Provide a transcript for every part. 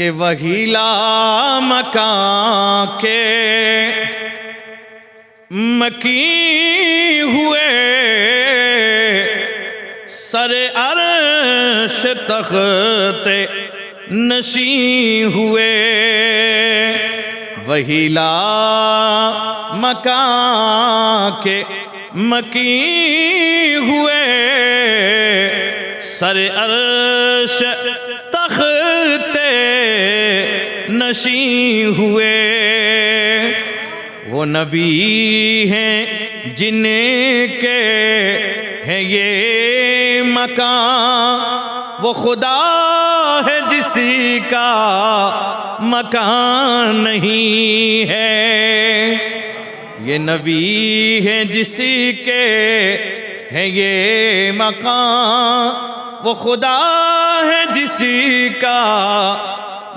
कि वहीला मकां के मकी हुए, सरे अर्श तख्ते नशी हुए। वहीला मकां के मकी हुए, सरे अर्श तख्ते नशी हुए। वो नबी हैं जिनके है ये मकान, वो खुदा है जिसी का मकान नहीं है। ये नबी है जिसी के है ये मकान, वो खुदा है जिसी का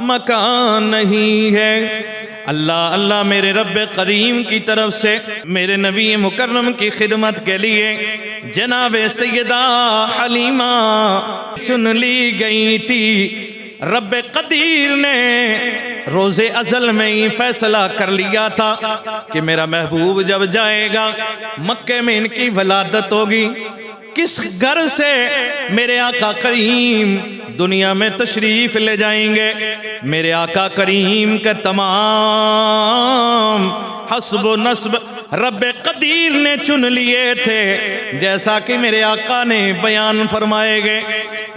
मकान नहीं है। अल्लाह अल्लाह मेरे रब करीम की तरफ से मेरे नबी मुकर्रम की खिदमत के लिए जनाब सैयदा हलीमा चुन ली गई थी। रब कदीर ने रोज़े अज़ल में ही फैसला कर लिया था कि मेरा महबूब जब जाएगा मक्के में इनकी वलादत होगी। किस घर से मेरे आका करीम दुनिया में तशरीफ ले जाएंगे। मेरे आका करीम के तमाम हस्ब नस्ब रब कदीर ने चुन लिए थे, जैसा कि मेरे आका ने बयान फरमाए गए।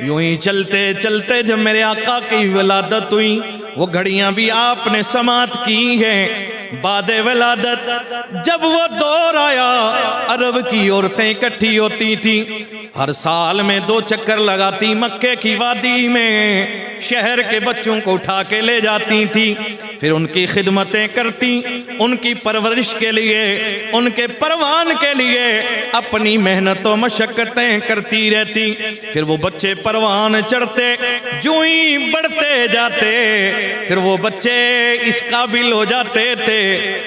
यूं ही चलते चलते जब मेरे आका की वलादत हुई, वो घड़ियां भी आपने समात की हैं। बादे वलादत जब वो दौर आया, अरब की औरतें इकट्ठी होती थी, हर साल में 2 चक्कर लगाती मक्के की वादी में, शहर के बच्चों को उठा के ले जाती थी, फिर उनकी खिदमतें करती, उनकी परवरिश के लिए, उनके परवान के लिए अपनी मेहनतों मशक्कतें करती रहती। फिर वो बच्चे परवान चढ़ते, जो ही बढ़ते जाते, फिर वो बच्चे इस काबिल हो जाते थे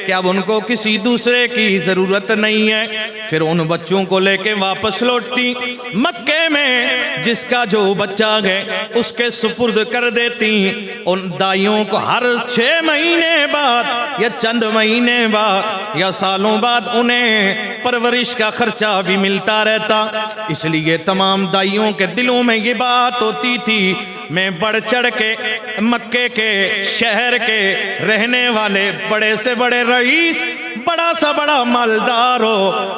कि अब उनको किसी दूसरे की जरूरत नहीं है। फिर उन बच्चों को लेके वापस लौटती, मक्के में जिसका जो बच्चा है उसके सुपुर्द कर देती। उन दाइयों को हर 6 महीने बाद या चंद महीने बाद या सालों बाद उन्हें परवरिश का खर्चा भी मिलता रहता। इसलिए तमाम दाइयों के दिलों में ये बात होती थी, मैं बढ़ चढ़ के मक्के के शहर के रहने वाले बड़े से बड़े रईस, बड़ा सा बड़ा मालदार हो,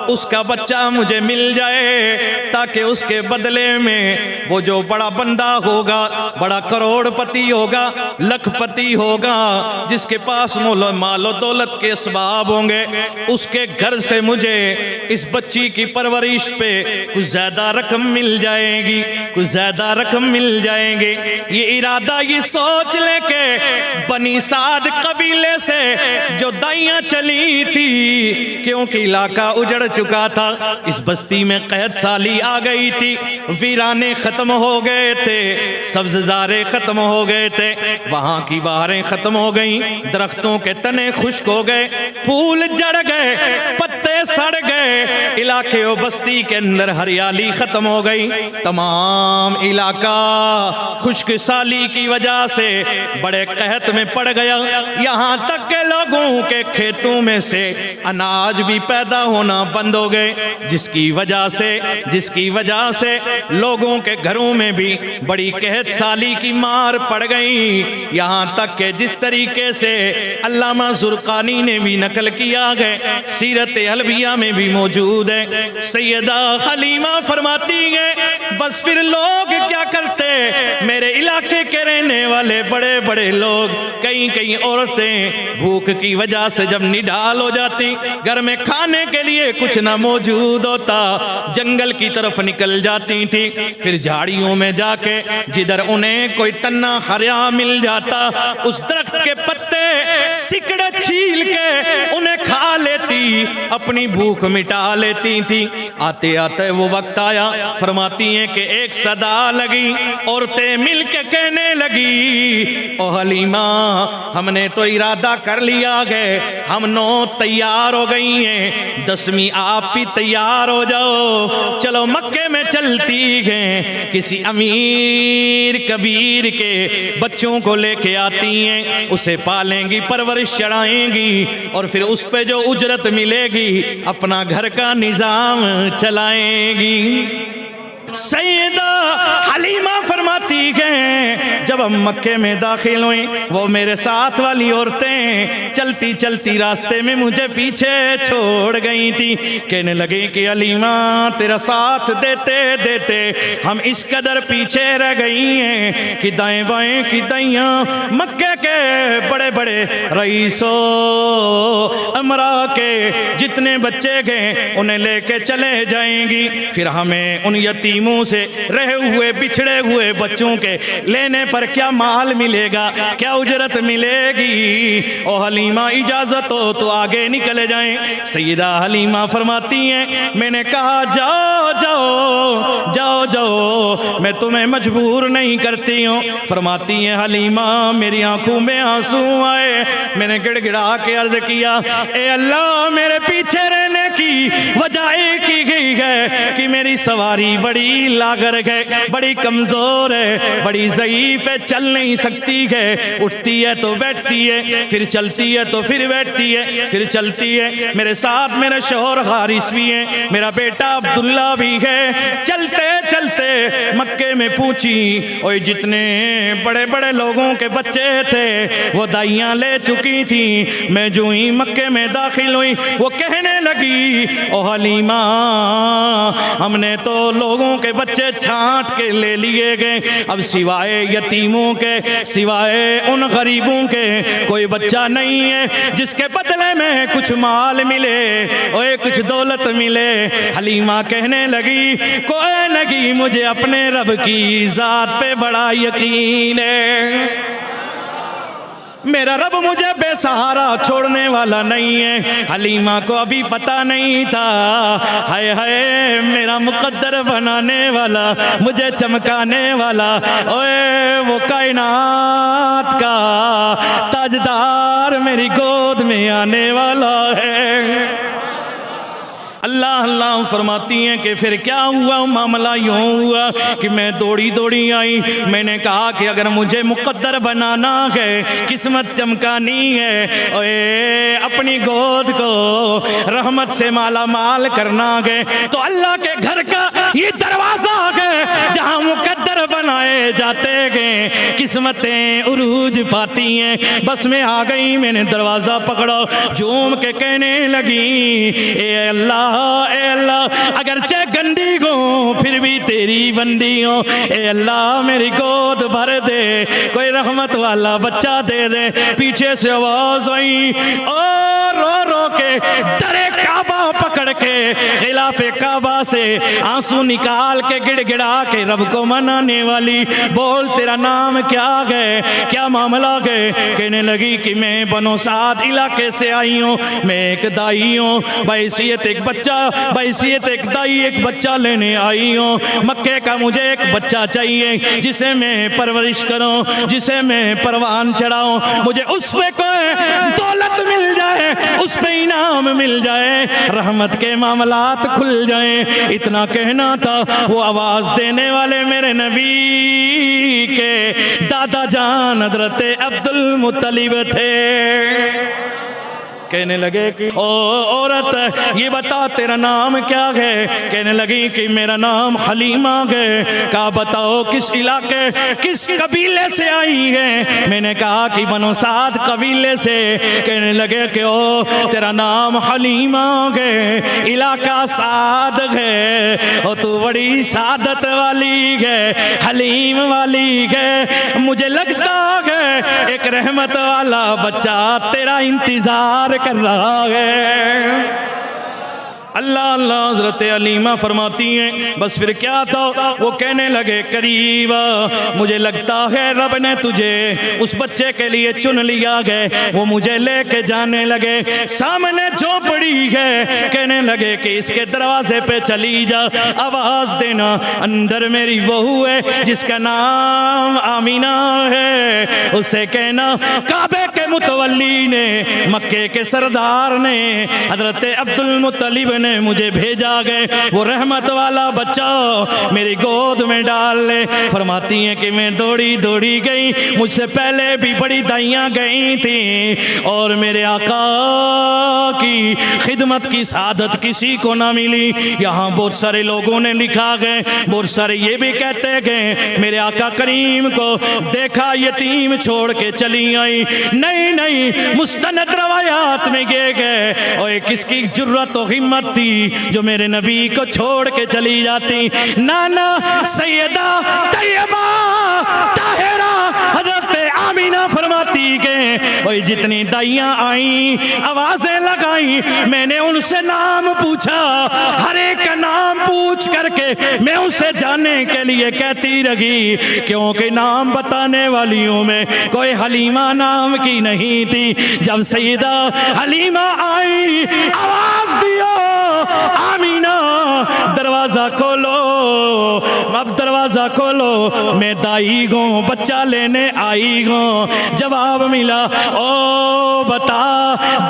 उसका बच्चा मुझे मिल जाए, ताकि उसके बदले में वो जो बड़ा बंदा होगा, बड़ा करोड़पति होगा, लखपति होगा, जिसके पास मालो दौलत के असबाब होंगे, उसके घर से मुझे इस बच्ची की परवरिश पे कुछ ज्यादा रकम मिल जाएगी, कुछ ज्यादा रकम मिल जाएंगे। ये इरादा, ये सोच लेके बनी साद कबीले से जो दाइयां चली थी, क्योंकि इलाका उजड़ चुका था, इस बस्ती में कैद साली आ गई थी, वीराने खत्म हो गए थे, सब्ज़ारे खत्म हो गए थे, वहां की बहारें खत्म हो गई, दरख्तों के तने खुश्क हो गए, फूल जड़ गए, पत्ते सड़ गए, इलाके और बस्ती के अंदर हरियाली खत्म हो गई। तमाम इलाका खुश्क साली की वजह से बड़े कहत में पड़ गया। यहाँ तक के लोगों के खेतों में से अनाज भी पैदा होना बंद हो गए, जिसकी वजह से लोगों के घरों में भी बड़ी कहत साली की मार पड़ गई। यहाँ तक के जिस तरीके से अल्लामा ज़ुरक़ानी ने भी नकल किया है, सीरत अलविया में भी मौजूद है, सैयदा हलीमा फरमाती है, बस फिर लोग क्या करते, मेरे इलाके के रहने वाले बड़े बड़े लोग, कई औरतें भूख की वजह से जब निढाल हो जाती, घर में खाने के लिए कुछ ना मौजूद होता, जंगल की तरफ निकल जाती थी। फिर झाड़ियों में जाके जिधर उन्हें कोई तन्ना हरा मिल जाता, उस दरख्त के पत्ते सिकड़े छील के उन्हें खा लेती, अपनी भूख मिटा लेती थी। आते आते वो वक्त आया, फरमाती हैं कि एक सदा लगी, औरतें मिल के कहने लगी, ओ हलीमा हमने तो इरादा कर लिया है, हम 9 तैयार हो गई हैं, 10वीं आप भी तैयार हो जाओ, चलो मक्के में चलती हैं, किसी अमीर कबीर के बच्चों को लेके आती हैं, उसे पालेंगी, परवरिश चढ़ाएंगी और फिर उस पे जो उजरत मिलेगी अपना घर का निजाम चलाएंगी। सैयदा हलीमा फरमाती हैं, जब हम मक्के में दाखिल हुई, वो मेरे साथ वाली औरतें चलती चलती रास्ते में मुझे पीछे छोड़ गई थी। कहने लगी कि हलीमा तेरा साथ देते देते हम इस कदर पीछे रह गई हैं कि दाएं बाएं की दाइयाँ मक्के के बड़े बड़े रईसों अमरा के जितने बच्चे गए उन्हें लेके चले जाएंगी, फिर हमें उन यतीम मुंह से रहे हुए बिछड़े हुए बच्चों के लेने पर क्या माल मिलेगा, क्या उजरत मिलेगी। ओ हलीमा इजाजत हो तो आगे निकले जाएं। सैयदा हलीमा फरमाती हैं, मैंने कहा जाओ जाओ जाओ जाओ, मैं तुम्हें मजबूर नहीं करती हूँ। फरमाती हैं हलीमा मेरी आंखों में आंसू आए, मैंने गिड़गिड़ा के अर्ज किया, ए अल्लाह मेरे पीछे रहने की वजह की गई है कि मेरी सवारी बड़ी लागर है, बड़ी कमजोर है, बड़ी ज़ईफ है, चल नहीं सकती है, उठती है तो बैठती है, फिर चलती है तो फिर बैठती है, फिर चलती है। मेरे साथ मेरे शोहर हारिस भी है, मेरा बेटा अब्दुल्ला भी है। चलते चलते मक्के में पूछी, और जितने बड़े बड़े लोगों के बच्चे थे वो दाइयाँ ले चुकी थी। मैं जो ही मक्के में दाखिल हुई वो कहने लगी, ओ हलीमा हमने तो लोगों के बच्चे छांट के ले लिए गए, अब सिवाय यतीमों के, सिवाय उन गरीबों के कोई बच्चा नहीं है जिसके बदले में कुछ माल मिले और कुछ दौलत मिले। हलीमा कहने लगी, कोई नहीं, मुझे अपने रब की जात पे बड़ा यकीन है, मेरा रब मुझे बेसहारा छोड़ने वाला नहीं है। हलीमा को अभी पता नहीं था, हाय हाय मेरा मुकद्दर बनाने वाला, मुझे चमकाने वाला, ओए वो कायनात का ताजदार मेरी गोद में आने वाला है। अल्लाह अल्लाह फरमाती हैं कि फिर क्या हुआ, मामला यूँ हुआ कि मैं दौड़ी दौड़ी आई। मैंने कहा कि अगर मुझे मुकद्दर बनाना है, किस्मत चमकानी है, ओए अपनी गोद को रहमत से माला माल करना है, तो अल्लाह के घर का ये दरवाज़ा है जहाँ मुकद्दर बनाए जाते हैं, किस्मतें उरूज पाती हैं। बस मैं आ गई, मैंने दरवाज़ा पकड़ा, झूम के कहने लगी, ए अल्लाह ए अल्लाह अगरचे गंदी हो फिर भी तेरी बंदी हो, ए अल्लाह मेरी गोद भर दे, कोई रहमत वाला बच्चा दे दे। पीछे से आवाज आई, और रो रो के डरे काबा पकड़ के खिलाफे काबा से आंसू निकाल के गिड़गिड़ा के रब को मनाने वाली, बोल तेरा नाम क्या है, क्या मामला है। कहने लगी कि मैं बनो साद इलाके से आई हूँ, मैं एक दाई हूँ, बैसियत एक बच्चा, बैसियत एक दाई एक बच्चा लेने आई हूँ। मक्के का मुझे एक बच्चा चाहिए जिसे मैं परवरिश करूँ, जिसे मैं परवान चढ़ाऊँ, मुझे उस पे कोई दौलत मिल जाए, उस पे इनाम मिल जाए, रहमत के मामलात खुल जाए। इतना कहना था, वो आवाज देने वाले मेरे नबी के दादा जान हज़रत अब्दुल मुत्तलिब थे। कहने लगे कि ओ औरत ये बता तेरा नाम क्या है। कहने लगी कि मेरा नाम हलीमा है। कहा बताओ किस इलाके किस कबीले से आई है। मैंने कहा कि बनो साद कबीले से। कहने लगे कि ओ तेरा नाम हलीमा है, इलाका साद है, और तू बड़ी सादत वाली है, हलीम वाली है। मुझे लगता है एक रहमत वाला बच्चा तेरा इंतजार कर रहा है। अल्लाह अल्लाह। हज़रत हलीमा फरमाती हैं बस फिर क्या था, वो कहने लगे करीब मुझे लगता है रब ने तुझे उस बच्चे के लिए चुन लिया है। वो मुझे लेके जाने लगे, सामने झोपड़ी है, कहने लगे कि इसके दरवाजे पे चली जा, आवाज देना, अंदर मेरी बहू है जिसका नाम आमीना है, उसे कहना काबे के मुतवल्ली ने, मक्के के सरदार ने, हजरत अब्दुल मुत्तलिब ने मुझे भेजा गए, वो रहमत वाला बच्चा मेरी गोद में डाल ले। फरमाती हैं कि मैं दौड़ी दौड़ी गई, मुझसे पहले भी बड़ी दाइयाँ गई थी और मेरे आका की खिदमत की सादत किसी को ना मिली। यहाँ बहुत सारे लोगों ने लिखा गए, बहुत सारे ये भी कहते गए मेरे आका करीम को देखा यतीम छोड़ के चली आई। नहीं नहीं, मुस्तनद रवायात में ये गए और किसकी जुर्रत और हिम्मत थी जो मेरे नबी को छोड़ के चली जाती। नाना सैयदा तैयबा ताहिरा हजरत आमीना फरमाती के और जितनी दाइयाँ आई आवाजें लगाई, मैंने उनसे नाम पूछा, हर एक का नाम पूछ करके मैं उसे जानने के लिए कहती रही, क्योंकि नाम बताने वालियों में कोई हलीमा नाम की नहीं थी। जब सैयदा हलीमा आई आवाज दियो आमीना दरवाजा खोलो, अब दरवाजा खोलो, मैं दाई गो बच्चा लेने आई गो। जवाब मिला, ओ बता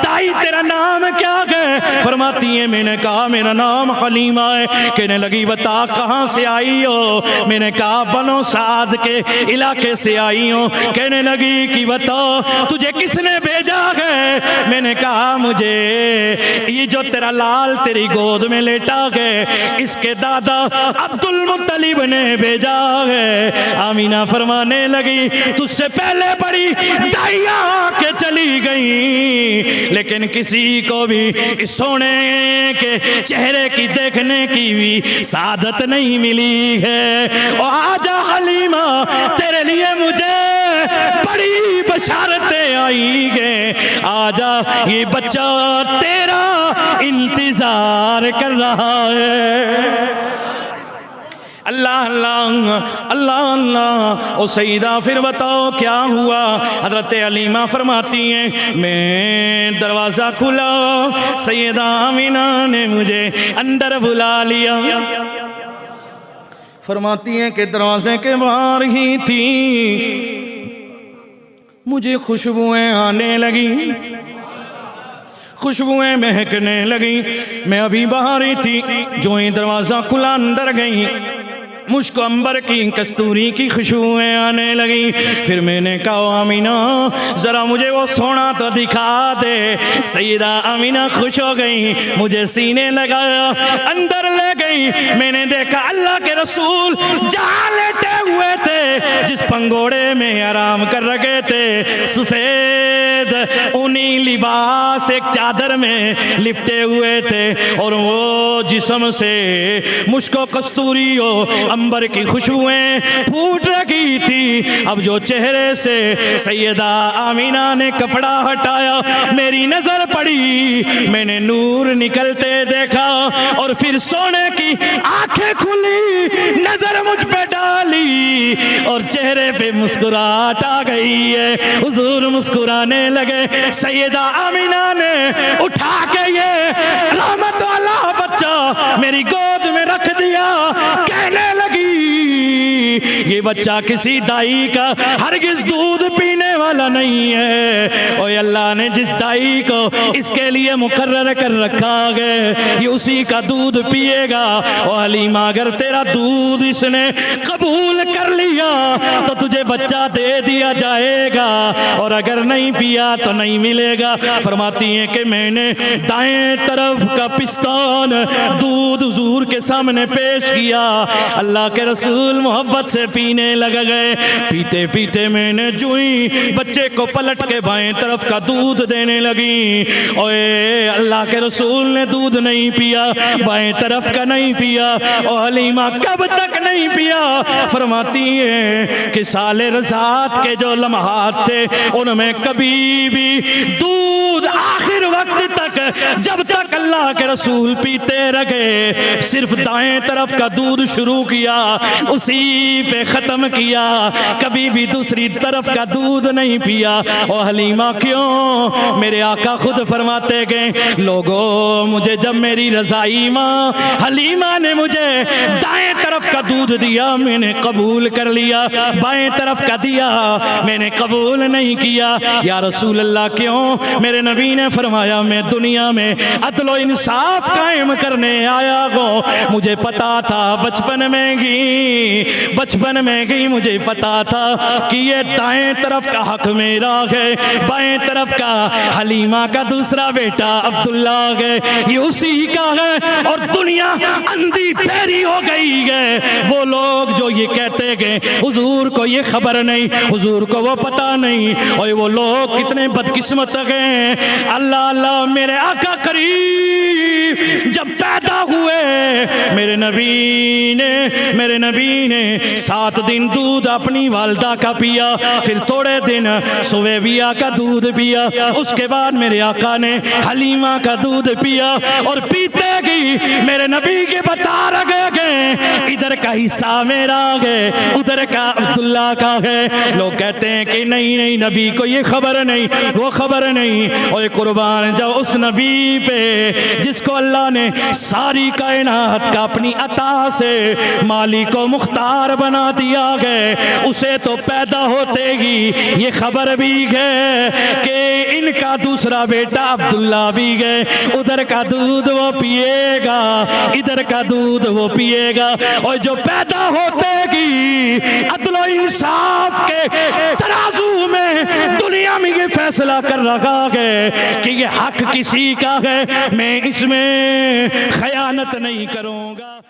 दाई तेरा नाम क्या है? फरमाती है मैंने कहा मेरा नाम हलीमा है। कहने लगी बता कहाँ से आई हो? मैंने कहा बनो साद के इलाके से आई हो। कहने लगी कि बताओ तुझे किसने भेजा है? मैंने कहा मुझे ये जो तेरा लाल तेरी गोद में लेटा है इसके दादा अब्दुल मुत्तलिब ने भेजा है। आमीना फरमाने लगी तुझसे पहले बड़ी दाइयाँ आके चली गई, लेकिन किसी को भी इस सोने के चेहरे की देखने की भी सादत नहीं मिली है। और आजा हलीमा तेरे लिए मुझे बड़ी बशारतें आई है, आजा ये बच्चा तेरा इंतजार कर रहा है। अल्लाह अल्लाह अल्लाह अल्लाह। ओ सईदा फिर बताओ क्या हुआ? हजरत हलीमा फरमाती हैं मैं दरवाज़ा खुला, सैयदा आमीना ने मुझे अंदर बुला लिया। फरमाती हैं कि दरवाजे के बाहर ही थी, मुझे खुशबुएं आने लगी, खुशबुएं महकने लगी। मैं अभी बाहर ही थी, जो ही दरवाज़ा खुला अंदर गई, मुझको अंबर की कस्तूरी की खुशबुएं आने लगी। फिर मैंने कहा आमीना ज़रा मुझे वो सोना तो दिखा दे। सईदा आमीना खुश हो गई, मुझे सीने लगाया, अंदर ले गई। मैंने देखा अल्लाह के रसूल जहाँ लेटे हुए थे, जिस पंगोड़े में आराम कर रखे थे, सफ़ेद ऊनी लिबास एक चादर में लिपटे हुए थे और वो जिस्म से मुझको कस्तूरी हो अंबर की खुशबुएं फूट रही थी। अब जो चेहरे से सैयदा आमीना ने कपड़ा हटाया, मेरी नजर पड़ी, मैंने नूर निकलते देखा और फिर सोने की आंखें खुली, नजर मुझ पे डाली और चेहरे पे मुस्कुराहट आ गई है। हुजूर मुस्कुराने लगे। सैयदा आमीना ने उठा के ये रहमत वाला बच्चा मेरी गोद में रख दिया। कहने लगी ये बच्चा किसी दाई का हरगिज दूध पीने वाला नहीं है, और अल्लाह ने जिस दाई को इसके लिए मुकर्रर कर रखा है ये उसी का दूध पिएगा। और हलीमा अगर तेरा दूध इसने कबूल कर लिया तो तुझे बच्चा दे दिया जाएगा, और अगर नहीं पिया तो नहीं मिलेगा। फरमाती हैं कि मैंने दाएं तरफ का पिस्तान दूध हुजूर के सामने पेश किया, अल्लाह के रसूल मोहब्बत से पीने लग गए। पीते पीते मैंने जुई बच्चे को पलट के बाएं तरफ का दूध देने लगी, ओए अल्लाह के रसूल ने दूध नहीं पिया, बाएं तरफ का नहीं पिया। और हलीमा कब तक नहीं पिया? फरमाती है कि साले रज़ात के जो लम्हात थे उनमें कभी भी दूध आखिर वक्त तक जब तक अल्लाह के रसूल पीते रहे, सिर्फ दाएं तरफ का दूध शुरू किया, उसी पे खत्म किया, कभी भी दूसरी तरफ का दूध नहीं पिया। और हलीमा क्यों? मेरे आका खुद फरमाते गए, लोगों मुझे जब मेरी रज़ाई माँ हलीमा ने मुझे दाएं तरफ का दूध दिया, मैंने कबूल कर लिया, बाएं तरफ का दिया मैंने कबूल नहीं किया। या रसूल अल्लाह क्यों? मेरे नबी ने फरमाया, मैं दुनिया में अदलो इंसाफ कायम करने आया हूँ। मुझे पता था बचपन में ही मुझे पता था कि ये दाएं तरफ का हक मेरा है, बाएं तरफ का हलीमा का दूसरा बेटा अब्दुल्ला है, ये उसी का है। और दुनिया अंधी पैरी हो गई है। वो लोग जो ये कहते गए हुजूर को ये खबर नहीं, हुजूर को वो पता नहीं, और वो लोग कितने बदकिस्मत हैं। अल्लाह अल्लाह, मेरे आका करीम जब पैदा हुए मेरे नबी ने 7 दिन दूध अपनी वालदा का पिया, फिर थोड़े दिन सुवेबिया का दूध पिया, उसके बाद मेरे आका ने हलीमा का दूध पिया। और पीते गई मेरे नबी के बता रहे गए, इधर का हिस्सा मेरा है, उधर का अब्दुल्ला का है। लोग कहते हैं कि नहीं नहीं, नबी को ये खबर नहीं, वो खबर नहीं। और कुर्बान जाओ उस नबी पे जिसको अल्लाह ने सारी कायनात का अपनी अता से मालिक व मुख्तार बना दिया है। उसे तो पैदा होते ही ये खबर भी है कि इनका दूसरा बेटा अब्दुल्ला भी है, उधर का दूध वो पिएगा, इधर का दूध वो पिएगा। और जो पैदा होते ही अदलो इंसाफ के तराजू में दुनिया में ये फैसला कर रखा है कि ये हक किसी का है, मैं इसमें खयानत नहीं करूंगा।